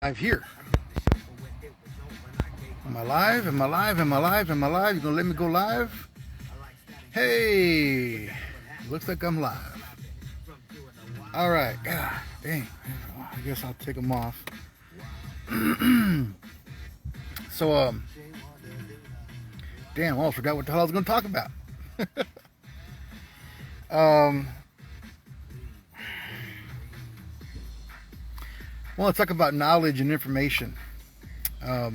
Live here. Am I live? Am I live? Am I live? Am I live? You gonna let me go live? Hey, looks like I'm live. All right. God, dang. I guess I'll take them off. So, damn, I almost forgot what the hell I was gonna talk about. I want to talk about knowledge and information. I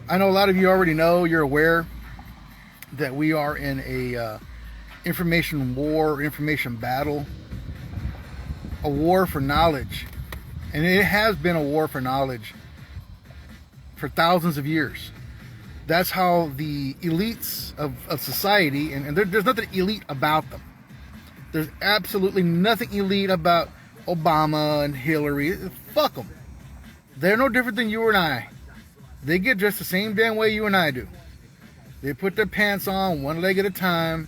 know a lot of you already know, you're aware that we are in a information war, information battle, a war for knowledge. And it has been a war for knowledge for thousands of years. That's how the elites of society, and there's nothing elite about them. There's absolutely nothing elite about Obama and Hillary. Fuck them. They're no different than you and I. They get dressed the same damn way you and I do. They put their pants on one leg at a time.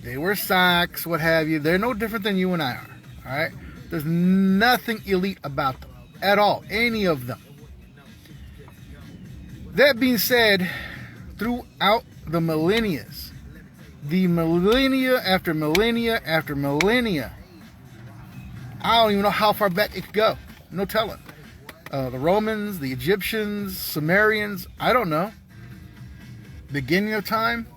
They wear socks, what have you. They're no different than you and I are. All right? There's nothing elite about them at all. Any of them. That being said, throughout the millennia after millennia after millennia, I don't even know how far back it could go. No telling. The Romans, the Egyptians, Sumerians, I don't know. Beginning of time,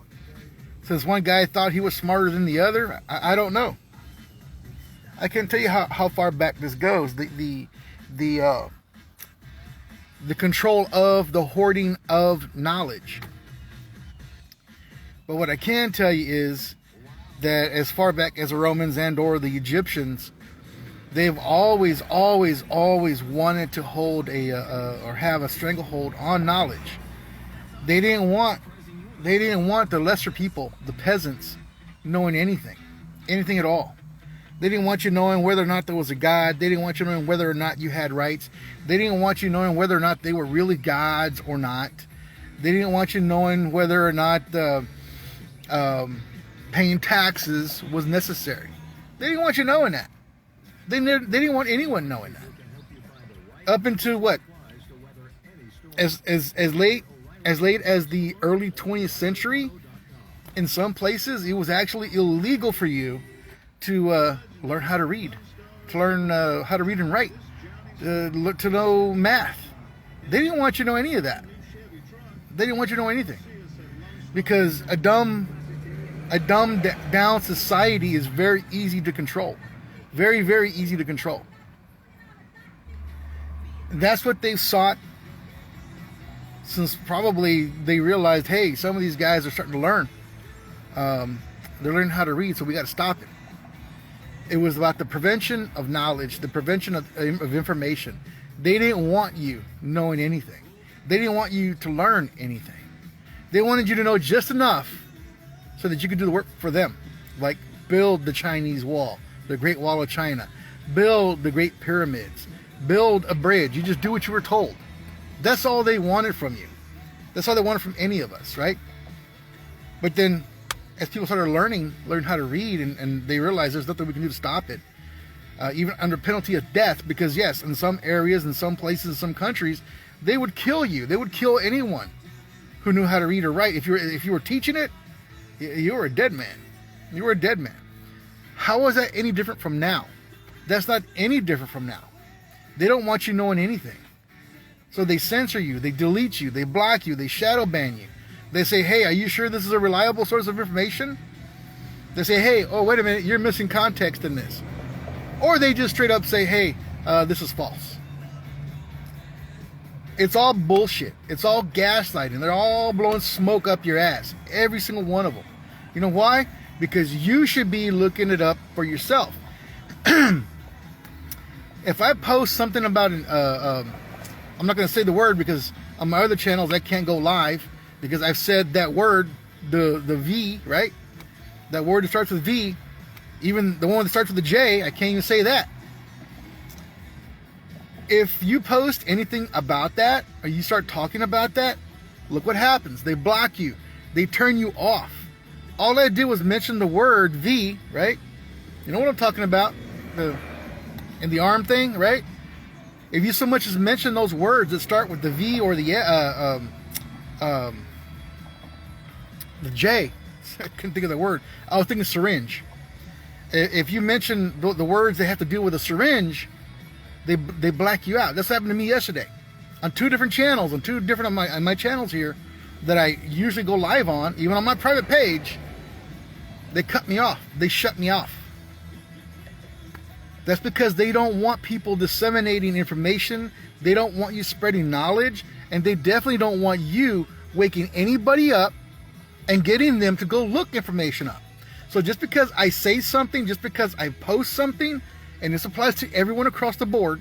since one guy thought he was smarter than the other, I don't know. I can't tell you how far back this goes. The control of the hoarding of knowledge. But what I can tell you is that as far back as the Romans and or the Egyptians, they've always wanted to hold or have a stranglehold on knowledge. They didn't want the lesser people, the peasants, knowing anything at all. They didn't want you knowing whether or not there was a God. They didn't want you knowing whether or not you had rights. They didn't want you knowing whether or not they were really gods or not. They didn't want you knowing whether or not paying taxes was necessary. They didn't want you knowing that. They didn't want anyone knowing that. Up until what? As late as the early 20th century, in some places, it was actually illegal for you to learn how to read, to learn how to read and write, to know math. They didn't want you to know any of that. They didn't want you to know anything, because a dumbed down society is very easy to control. Very, very easy to control. And that's what they've sought since probably they realized, hey, some of these guys are starting to learn. They're learning how to read, so we got to stop it. It was about the prevention of knowledge, the prevention of information. They didn't want you knowing anything. They didn't want you to learn anything. They wanted you to know just enough so that you could do the work for them, like build the Chinese Wall, the Great Wall of China, build the Great Pyramids, build a bridge. You just do what you were told. That's all they wanted from you. That's all they wanted from any of us, right? But then, as people started learn how to read, and they realized there's nothing we can do to stop it, even under penalty of death, because yes, in some areas, in some places, in some countries, they would kill you. They would kill anyone who knew how to read or write. If you were teaching it, you were a dead man. You were a dead man. How is that any different from now? That's not any different from now. They don't want you knowing anything. So they censor you, they delete you, they block you, they shadow ban you. They say, hey, are you sure this is a reliable source of information? They say, hey, oh, wait a minute, you're missing context in this. Or they just straight up say, hey, this is false. It's all bullshit. It's all gaslighting. They're all blowing smoke up your ass. Every single one of them. You know why? Because you should be looking it up for yourself. If I post something about I'm not going to say the word, because on my other channels I can't go live because I've said that word, the V, right? That word that starts with V, even the one that starts with the J, I can't even say that. If you post anything about that, or you start talking about that, look what happens. They block you. They turn you off. All I did was mention the word V, right? You know what I'm talking about? In the arm thing, right? If you so much as mention those words that start with the V or the J, I couldn't think of the word. I was thinking syringe. If you mention the words that have to do with a syringe, they black you out. This happened to me yesterday on 2 different channels, on 2 different on my channels here that I usually go live on, even on my private page. They cut me off. They shut me off. That's because they don't want people disseminating information. They don't want you spreading knowledge, and they definitely don't want you waking anybody up and getting them to go look information up. So just because I say something, just because I post something, and this applies to everyone across the board,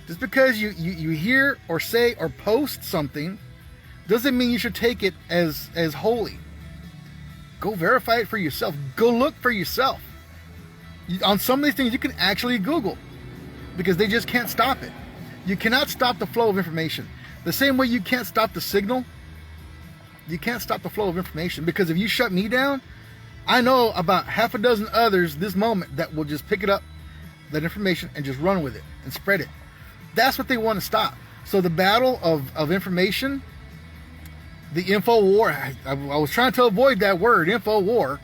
just because you hear or say or post something doesn't mean you should take it as holy. Go verify it for yourself. Go look for yourself. On some of these things you can actually Google, because they just can't stop it. You cannot stop the flow of information. The same way you can't stop the signal, you can't stop the flow of information, because if you shut me down, I know about half a dozen others this moment that will just pick it up, that information, and just run with it and spread it. That's what they want to stop. So the battle of information, the info war, I was trying to avoid that word, info war.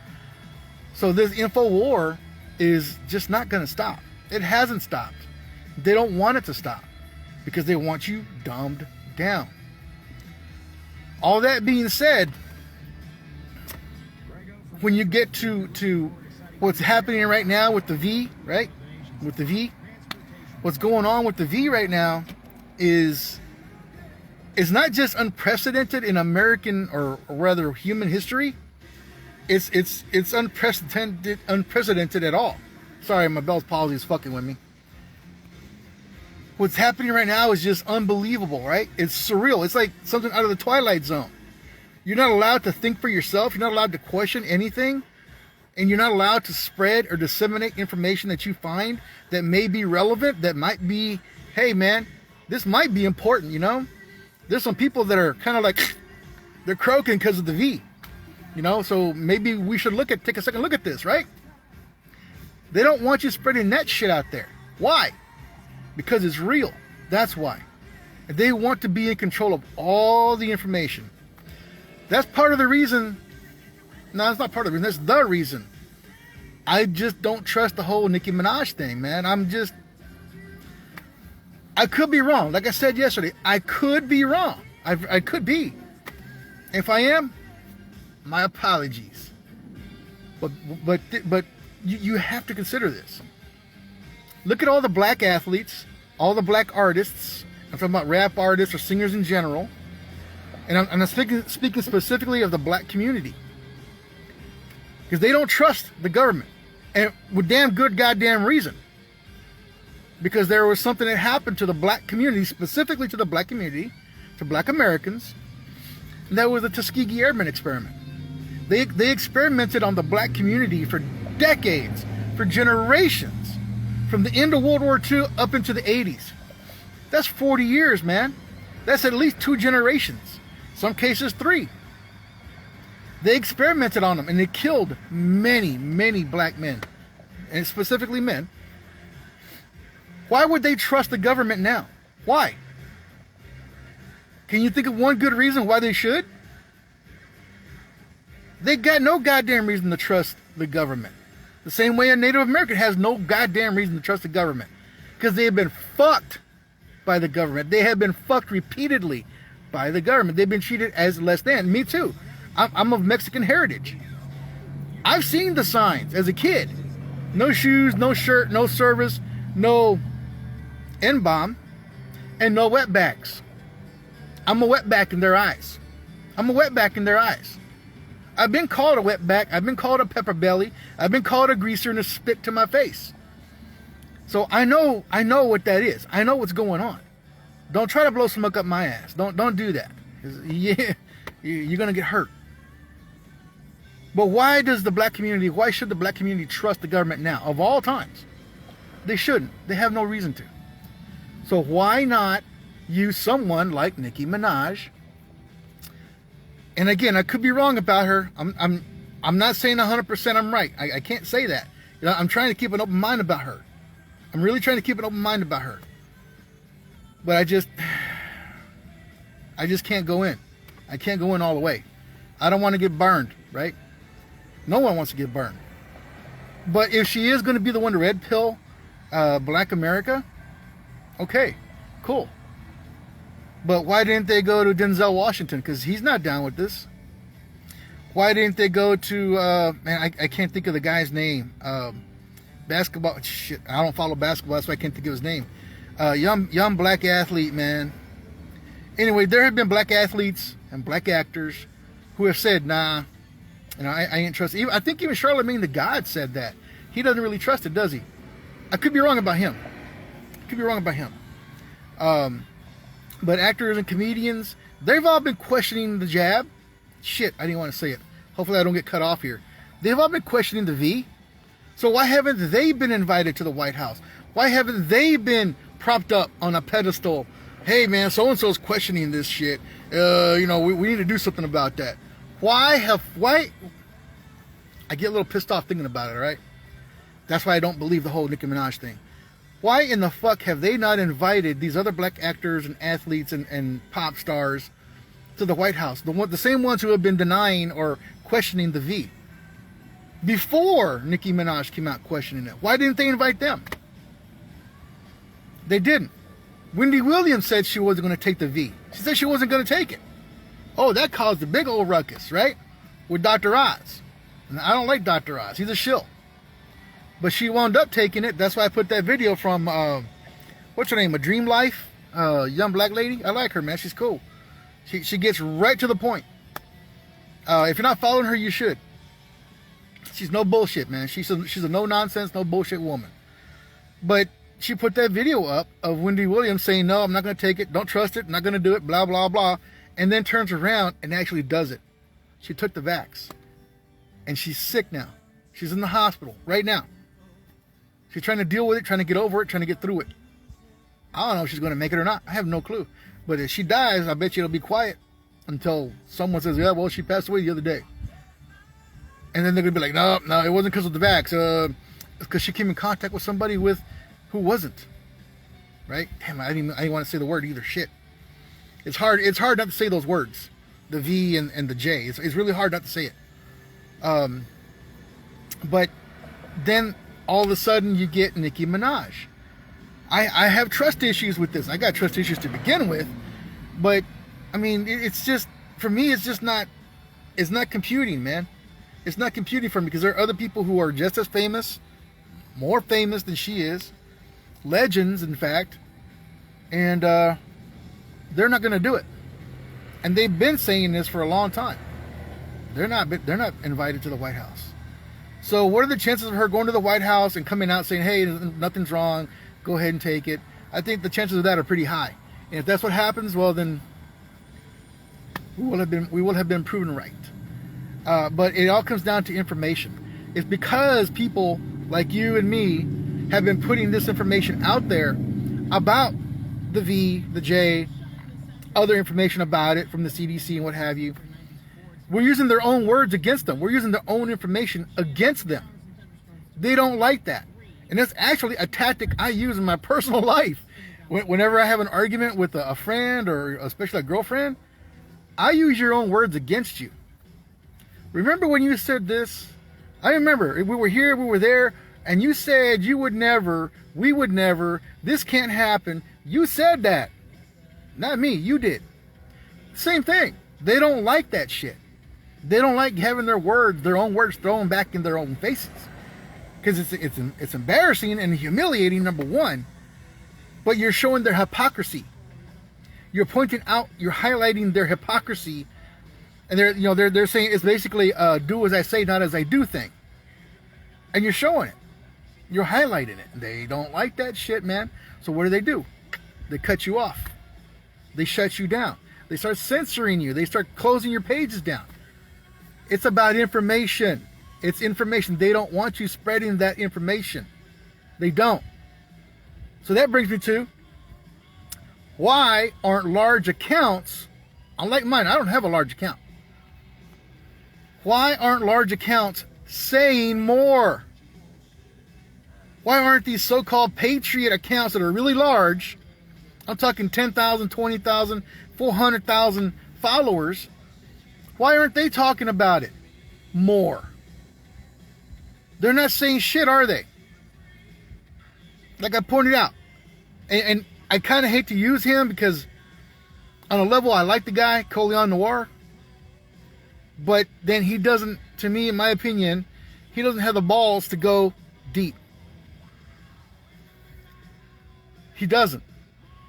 So this info war is just not going to stop. It hasn't stopped. They don't want it to stop because they want you dumbed down. All that being said, when you get to what's happening right now with the V, right? With the V, what's going on with the V right now is not just unprecedented in American or rather human history. It's unprecedented at all. Sorry, my Bell's palsy is fucking with me. What's happening right now is just unbelievable, right? It's surreal. It's like something out of the Twilight Zone. You're not allowed to think for yourself. You're not allowed to question anything. And you're not allowed to spread or disseminate information that you find that may be relevant, that might be, hey man, this might be important, you know? There's some people that are kind of like, they're croaking because of the V. You know, so maybe we should take a second look at this, right? They don't want you spreading that shit out there. Why? Because it's real. That's why. They want to be in control of all the information. That's part of the reason. No, it's not part of the reason. That's the reason. I just don't trust the whole Nicki Minaj thing, man. I could be wrong. Like I said yesterday, I could be wrong. I could be. If I am, my apologies. But you have to consider this. Look at all the black athletes, all the black artists. I'm talking about rap artists or singers in general. And I'm speaking specifically of the black community. Because they don't trust the government. And with damn good goddamn reason. Because there was something that happened to the black community, specifically to the black community, to black Americans. And that was the Tuskegee Airmen experiment. They experimented on the black community for decades, for generations. From the end of World War II up into the 80s. That's 40 years, man. That's at least 2 generations. Some cases 3. They experimented on them and they killed many, many black men. And specifically men. Why would they trust the government now? Why? Can you think of one good reason why they should? They got no goddamn reason to trust the government. The same way a Native American has no goddamn reason to trust the government. Because they have been fucked by the government. They have been fucked repeatedly by the government. They've been treated as less than. Me too. I'm of Mexican heritage. I've seen the signs as a kid. No shoes, no shirt, no service, no N-bomb, and no wetbacks. I'm a wetback in their eyes. I'm a wetback in their eyes. I've been called a wetback. I've been called a pepper belly. I've been called a greaser and a spit to my face. So I know what that is. I know what's going on. Don't try to blow smoke up my ass. Don't do that. Yeah, you're gonna get hurt. But why should the black community trust the government now? Of all times. They shouldn't. They have no reason to. So why not use someone like Nicki Minaj? And again, I could be wrong about her. I'm not saying 100% I'm right. I can't say that. You know, I'm trying to keep an open mind about her. I'm really trying to keep an open mind about her. But I just can't go in. I can't go in all the way. I don't want to get burned, right? No one wants to get burned. But if she is going to be the one to red pill Black America, okay, cool. But why didn't they go to Denzel Washington? Because he's not down with this. Why didn't they go to, I can't think of the guy's name. Basketball, shit, I don't follow basketball, that's why I can't think of his name. Young black athlete, man. Anyway, there have been black athletes and black actors who have said, nah, I ain't trust. I think even Charlemagne the God said that. He doesn't really trust it, does he? I could be wrong about him. But actors and comedians, they've all been questioning the jab. Shit, I didn't want to say it. Hopefully I don't get cut off here. They've all been questioning the V. So why haven't they been invited to the White House? Why haven't they been propped up on a pedestal? Hey man, so-and-so's questioning this shit. We need to do something about that. Why? I get a little pissed off thinking about it, right? That's why I don't believe the whole Nicki Minaj thing. Why in the fuck have they not invited these other black actors and athletes and pop stars to the White House? The same ones who have been denying or questioning the V. Before Nicki Minaj came out questioning it. Why didn't they invite them? They didn't. Wendy Williams said she wasn't going to take the V. She said she wasn't going to take it. Oh, that caused a big old ruckus, right? With Dr. Oz. And I don't like Dr. Oz. He's a shill. But she wound up taking it. That's why I put that video from, what's her name? A Dream Life? Young black lady. I like her, man. She's cool. She gets right to the point. If you're not following her, you should. She's no bullshit, man. She's a no-nonsense, no bullshit woman. But she put that video up of Wendy Williams saying, no, I'm not going to take it. Don't trust it. I'm not going to do it. Blah, blah, blah. And then turns around and actually does it. She took the vax. And she's sick now. She's in the hospital right now. She's trying to deal with it, trying to get over it, trying to get through it. I don't know if she's going to make it or not. I have no clue. But if she dies, I bet you it'll be quiet until someone says, yeah, well, she passed away the other day. And then they're going to be like, no, it wasn't because of the vax. It's because she came in contact with somebody who wasn't. Right? Damn, I didn't want to say the word either. Shit. It's hard not to say those words. The V and the J. It's really hard not to say it. But then all of a sudden you get Nicki Minaj. I have trust issues with this. I got trust issues to begin with. But, I mean, it's just, for me, it's not computing, man. It's not computing for me because there are other people who are just as famous, more famous than she is. Legends, in fact. And they're not going to do it. And they've been saying this for a long time. They're not invited to the White House. So what are the chances of her going to the White House and coming out saying, hey, nothing's wrong, go ahead and take it? I think the chances of that are pretty high. And if that's what happens, well then we will have been proven right. But it all comes down to information. It's because people like you and me have been putting this information out there about the V, the J, other information about it from the CDC and what have you. We're using their own words against them. We're using their own information against them. They don't like that. And that's actually a tactic I use in my personal life. Whenever I have an argument with a friend or especially a girlfriend, I use your own words against you. Remember when you said this? I remember. We were here, we were there, and you said you would never, we would never, this can't happen. You said that. Not me, you did. Same thing. They don't like that shit. They don't like having their own words thrown back in their own faces. Because it's embarrassing and humiliating, number one. But you're showing their hypocrisy. You're pointing out, you're highlighting their hypocrisy. And they're saying it's basically do as I say, not as I do thing. And you're showing it. You're highlighting it. They don't like that shit, man. So what do? They cut you off. They shut you down. They start censoring you. They start closing your pages down. It's about information. It's information. They don't want you spreading that information. They don't. So that brings me to, why aren't large accounts, unlike mine, I don't have a large account. Why aren't large accounts saying more? Why aren't these so-called patriot accounts that are really large I'm talking 10,000, 20,000, 400,000 followers. Why aren't they talking about it more? They're not saying shit, are they? Like I pointed out. And I kind of hate to use him because on a level I like the guy, Coleon Noir. But then he doesn't, to me, in my opinion, he doesn't have the balls to go deep. He doesn't.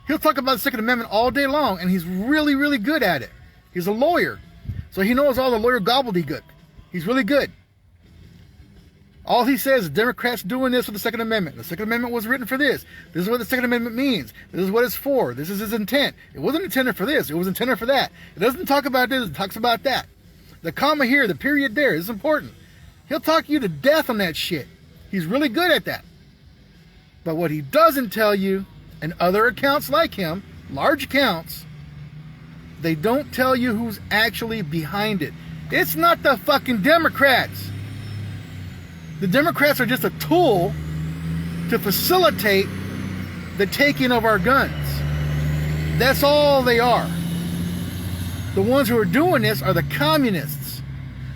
He'll talk about the Second Amendment all day long, and he's really, really good at it. He's a lawyer, so he knows all the lawyer gobbledygook. He's really good. All he says is Democrats doing this with the Second Amendment. The Second Amendment was written for this. This is what the Second Amendment means. This is what it's for. This is his intent. It wasn't intended for this. It was intended for that. It doesn't talk about this. It talks about that. The comma here, the period there is important. He'll talk you to death on that shit. He's really good at that. But what he doesn't tell you, and other accounts like him, large accounts, they don't tell you who's actually behind it. It's not the fucking Democrats. The Democrats are just a tool to facilitate the taking of our guns. That's all they are. The ones who are doing this are the communists.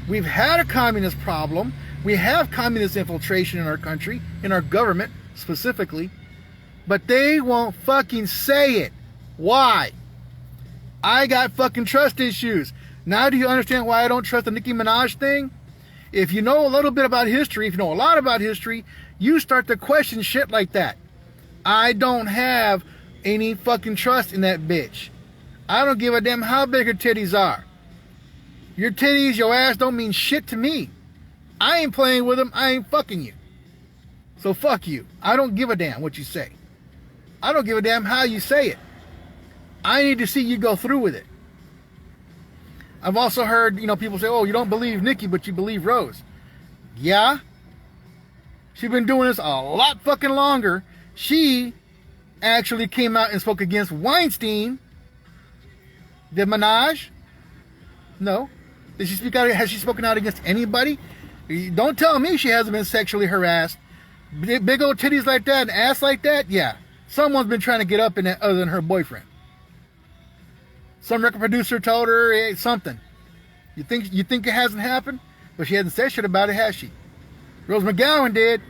We've had a communist problem. We have communist infiltration in our country, in our government specifically, but they won't fucking say it. Why? I got fucking trust issues. Now do you understand why I don't trust the Nicki Minaj thing? If you know a little bit about history, if you know a lot about history, you start to question shit like that. I don't have any fucking trust in that bitch. I don't give a damn how big her titties are. Your titties, your ass don't mean shit to me. I ain't playing with them. I ain't fucking you. So fuck you. I don't give a damn what you say. I don't give a damn how you say it. I need to see you go through with it. I've also heard, people say, oh, you don't believe Nicki, but you believe Rose. Yeah. She's been doing this a lot fucking longer. She actually came out and spoke against Weinstein. Did Minaj? No. Did she speak out? Has she spoken out against anybody? Don't tell me she hasn't been sexually harassed. Big old titties like that and ass like that? Yeah. Someone's been trying to get up in that other than her boyfriend. Some record producer told her something. You think it hasn't happened? But she hasn't said shit about it, has she? Rose McGowan did.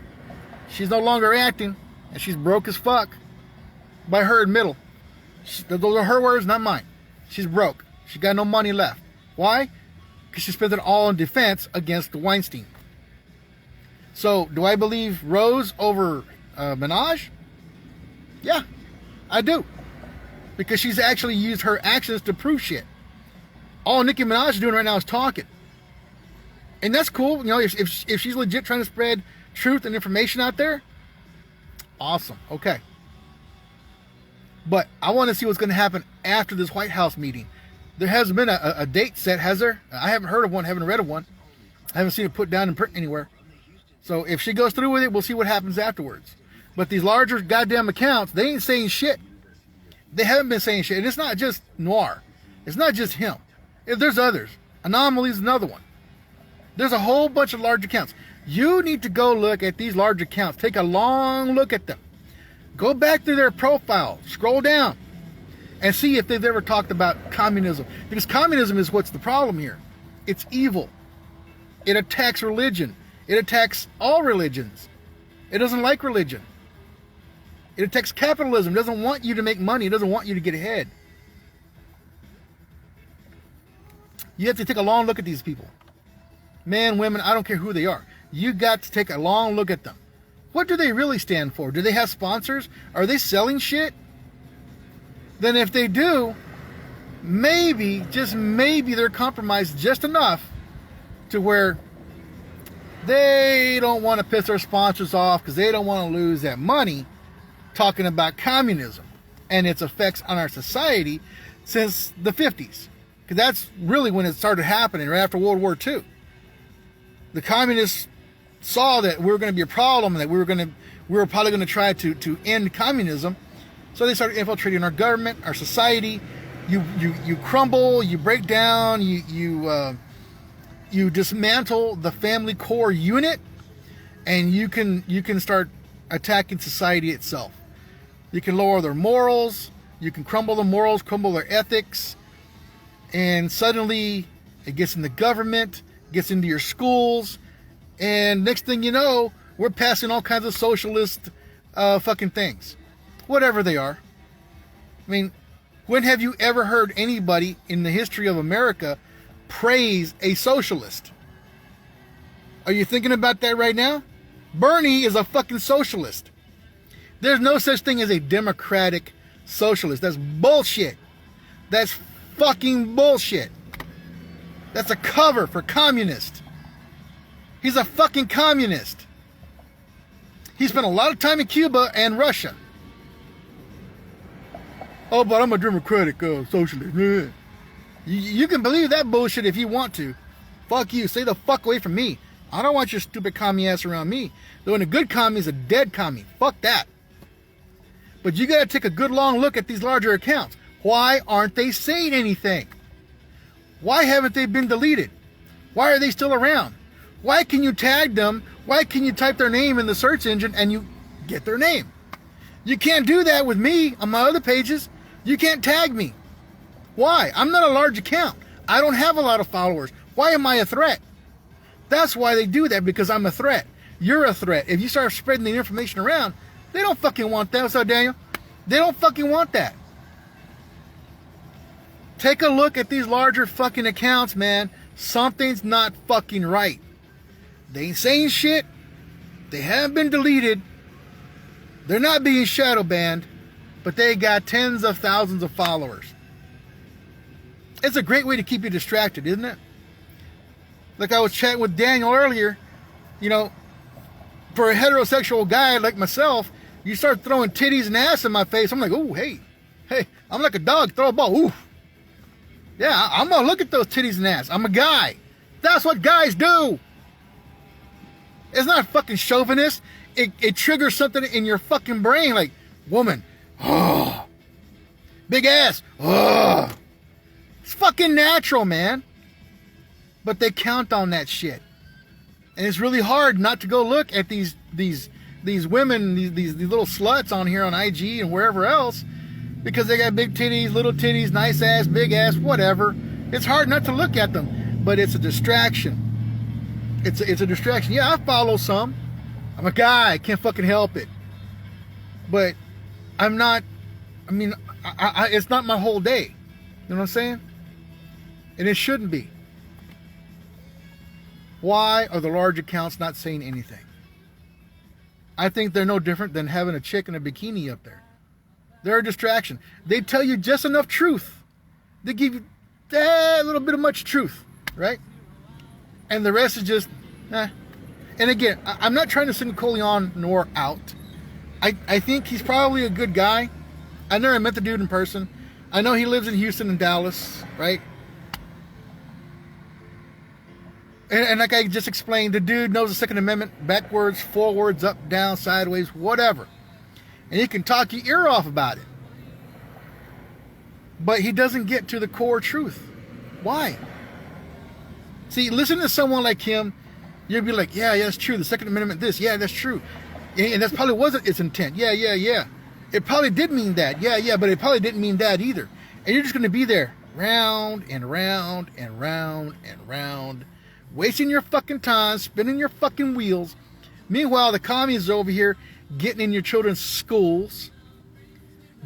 She's no longer acting, and she's broke as fuck. By her admittal. Those are her words, not mine. She's broke. She got no money left. Why? Because she spent it all in defense against Weinstein. So, do I believe Rose over Minaj? Yeah, I do. Because she's actually used her actions to prove shit. All Nicki Minaj is doing right now is talking. And that's cool. If she's legit trying to spread truth and information out there, awesome. Okay. But I want to see what's going to happen after this White House meeting. There hasn't been a date set, has there? I haven't heard of one, haven't read of one. I haven't seen it put down in print anywhere. So if she goes through with it, we'll see what happens afterwards. But these larger goddamn accounts, they ain't saying shit. They haven't been saying shit. And it's not just Noir. It's not just him. There's others. Anomaly's another one. There's a whole bunch of large accounts. You need to go look at these large accounts. Take a long look at them. Go back to their profile. Scroll down. And see if they've ever talked about communism. Because communism is what's the problem here. It's evil. It attacks religion. It attacks all religions. It doesn't like religion. It attacks capitalism. It doesn't want you to make money. It doesn't want you to get ahead. You have to take a long look at these people. Men, women, I don't care who they are. You got to take a long look at them. What do they really stand for? Do they have sponsors? Are they selling shit? Then if they do, maybe, just maybe they're compromised just enough to where they don't want to piss their sponsors off because they don't want to lose that money talking about communism and its effects on our society since the 50s. Because that's really when it started happening, right after World War II. The communists saw that we were going to be a problem and that we were probably going to try to end communism. So they started infiltrating our government, our society. You crumble, you break down, you dismantle the family core unit, and you can start attacking society itself. You can lower their morals, You can crumble their morals, crumble their ethics, and suddenly it gets in the government, gets into your schools, and next thing you know, we're passing all kinds of socialist fucking things. Whatever they are. I mean, when have you ever heard anybody in the history of America praise a socialist? Are you thinking about that right now? Bernie is a fucking socialist. There's no such thing as a democratic socialist. That's bullshit. That's fucking bullshit. That's a cover for communist. He's a fucking communist. He spent a lot of time in Cuba and Russia. Oh, but I'm a democratic socialist. You can believe that bullshit if you want to. Fuck you. Stay the fuck away from me. I don't want your stupid commie ass around me. Though a good commie is a dead commie. Fuck that. But you gotta take a good long look at these larger accounts. Why aren't they saying anything? Why haven't they been deleted? Why are they still around? Why can you tag them? Why can you type their name in the search engine and you get their name? You can't do that with me on my other pages. You can't tag me. Why? I'm not a large account. I don't have a lot of followers. Why am I a threat? That's why they do that, because I'm a threat. You're a threat. If you start spreading the information around, they don't fucking want that. What's up, Daniel? They don't fucking want that. Take a look at these larger fucking accounts, man. Something's not fucking right. They ain't saying shit. They haven't been deleted. They're not being shadow banned, but they got tens of thousands of followers. It's a great way to keep you distracted, isn't it? Like I was chatting with Daniel earlier, you know, for a heterosexual guy like myself, you start throwing titties and ass in my face. I'm like, ooh, hey, I'm like a dog, throw a ball, ooh. Yeah, I'm gonna look at those titties and ass. I'm a guy. That's what guys do. It's not fucking chauvinist. It triggers something in your fucking brain, like, woman, oh, big ass, oh. It's fucking natural, man. But they count on that shit. And it's really hard not to go look at these women, these little sluts on here on IG and wherever else, because they got big titties, little titties, nice ass, big ass, whatever. It's hard not to look at them, but it's a distraction. It's a distraction. Yeah, I follow some. I'm a guy. I can't fucking help it. But I'm not, I mean, it's not my whole day. You know what I'm saying? And it shouldn't be. Why are the large accounts not saying anything? I think they're no different than having a chick in a bikini up there. They're a distraction. They tell you just enough truth. They give you a little bit of much truth, right? And the rest is just, eh. And again, I'm not trying to sing Coleon Noir out. I think he's probably a good guy. I never met the dude in person. I know he lives in Houston and Dallas, right? And like I just explained, the dude knows the Second Amendment backwards, forwards, up, down, sideways, whatever. And he can talk your ear off about it. But he doesn't get to the core truth. Why? See, listen to someone like him, you'll be like, yeah, that's true. The Second Amendment, this, yeah, that's true. And that probably wasn't its intent. Yeah. It probably did mean that. Yeah, but it probably didn't mean that either. And you're just going to be there, round and round and round and round, wasting your fucking time, spinning your fucking wheels. Meanwhile, the commies are over here getting in your children's schools,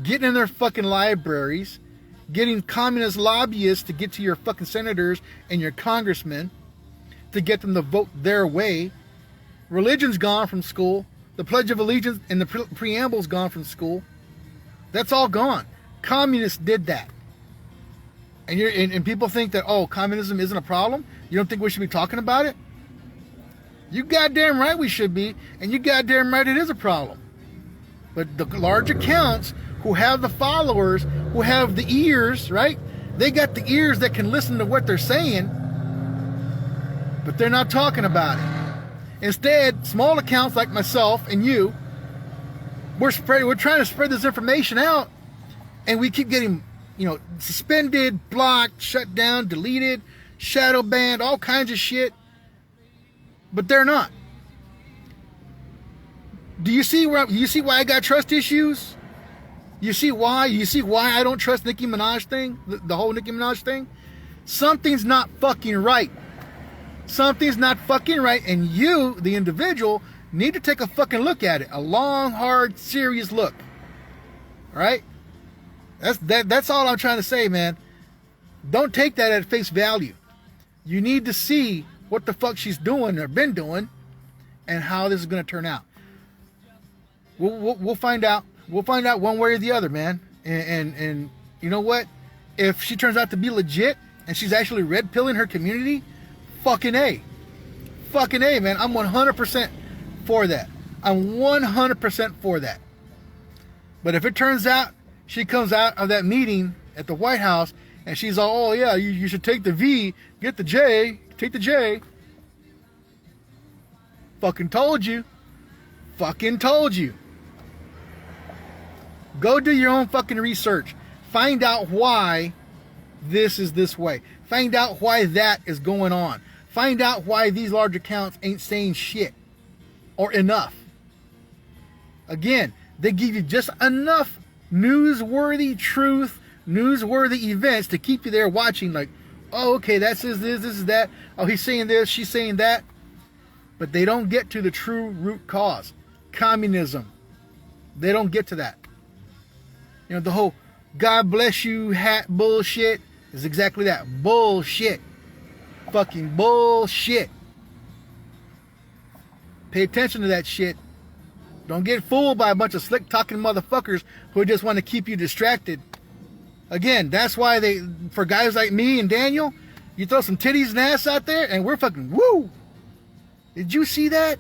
getting in their fucking libraries, getting communist lobbyists to get to your fucking senators and your congressmen to get them to vote their way. Religion's gone from school. The Pledge of Allegiance and the preamble's gone from school. That's all gone. Communists did that. And people think that, oh, communism isn't a problem? You don't think we should be talking about it? You goddamn right we should be, and you goddamn right it is a problem. But the large accounts who have the followers, who have the ears, right? They got the ears that can listen to what they're saying, but they're not talking about it. Instead, small accounts like myself and you, we're trying to spread this information out, and we keep getting, suspended, blocked, shut down, deleted, shadow banned, all kinds of shit. But they're not. Do you see why I got trust issues? You see why? You see why I don't trust Nicki Minaj thing? The whole Nicki Minaj thing? Something's not fucking right. Something's not fucking right, and you, the individual, need to take a fucking look at it. A long, hard, serious look. All right? That's all I'm trying to say, man. Don't take that at face value. You need to see what the fuck she's doing or been doing and how this is going to turn out. We'll find out. We'll find out one way or the other, man. And you know what? If she turns out to be legit and she's actually red pilling her community, fucking A. Fucking A, man. I'm 100% for that. I'm 100% for that. But if it turns out she comes out of that meeting at the White House and she's all, oh yeah, you should take the V, get the J, take the J. Fucking told you. Fucking told you. Go do your own fucking research. Find out why this is this way. Find out why that is going on. Find out why these large accounts ain't saying shit or enough. Again, they give you just enough newsworthy truth, newsworthy events to keep you there watching like, oh, okay, this is that. Oh, he's saying this, she's saying that. But they don't get to the true root cause. Communism. They don't get to that. You know, the whole God bless you hat bullshit is exactly that. Bullshit. Fucking bullshit. Pay attention to that shit. Don't get fooled by a bunch of slick talking motherfuckers who just want to keep you distracted. Again, that's why for guys like me and Daniel, you throw some titties and ass out there and we're fucking woo. Did you see that?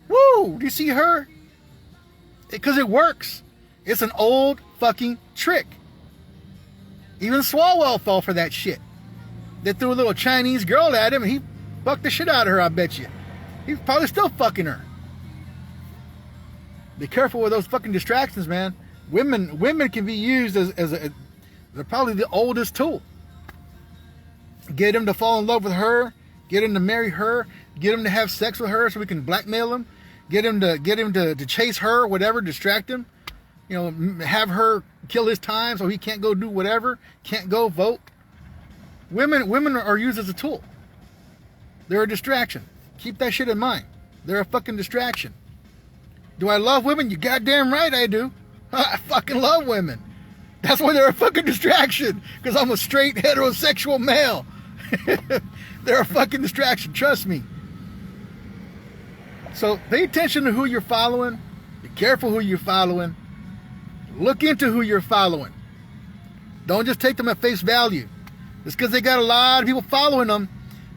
Woo! Do you see her? Because it works. It's an old fucking trick. Even Swalwell fell for that shit. They threw a little Chinese girl at him and he fucked the shit out of her, I bet you. He's probably still fucking her. Be careful with those fucking distractions, man. Women can be used they're probably the oldest tool. Get him to fall in love with her, get him to marry her, get him to have sex with her so we can blackmail him, get him to chase her, whatever, distract him. You know, have her kill his time so he can't go do whatever, can't go vote. Women are used as a tool. They're a distraction. Keep that shit in mind. They're a fucking distraction. Do I love women? You goddamn right I do. I fucking love women. That's why they're a fucking distraction. Because I'm a straight heterosexual male. They're a fucking distraction. Trust me. So pay attention to who you're following. Be careful who you're following. Look into who you're following. Don't just take them at face value. Just because they got a lot of people following them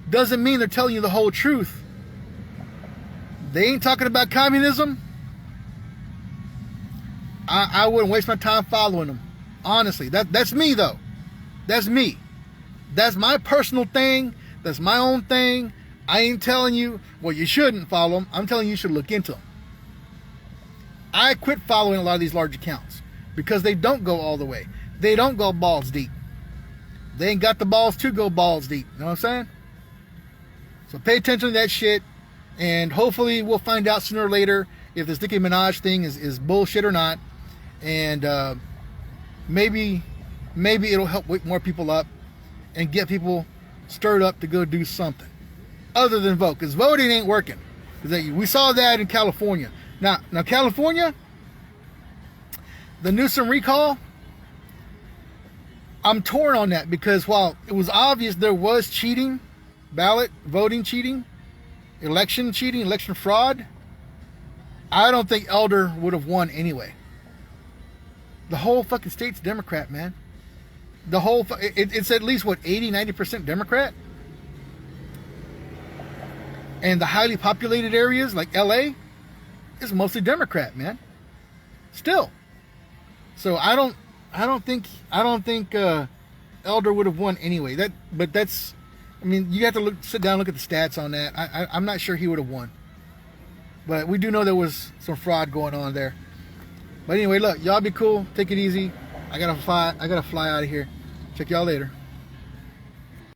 doesn't mean they're telling you the whole truth. They ain't talking about communism. I wouldn't waste my time following them. Honestly, that's me though. That's me. That's my personal thing. That's my own thing. I ain't telling you, well, you shouldn't follow them. I'm telling you, you should look into them. I quit following a lot of these large accounts because they don't go all the way. They don't go balls deep. They ain't got the balls to go balls deep. You know what I'm saying? So pay attention to that shit. And hopefully we'll find out sooner or later if this Nicki Minaj thing is bullshit or not. And maybe it'll help wake more people up and get people stirred up to go do something other than vote. Because voting ain't working. We saw that in California. Now California, the Newsom recall, I'm torn on that because while it was obvious there was cheating, ballot voting cheating, election cheating, election fraud, I don't think Elder would have won anyway. The whole fucking state's Democrat, man. The whole, it's at least, what, 80, 90% Democrat? And the highly populated areas like LA is mostly Democrat, man. Still. So I don't think Elder would have won anyway. But that's, I mean, you have to sit down and look at the stats on that. I'm not sure he would have won. But we do know there was some fraud going on there. But anyway, look, y'all be cool. Take it easy. I gotta fly out of here. Check y'all later.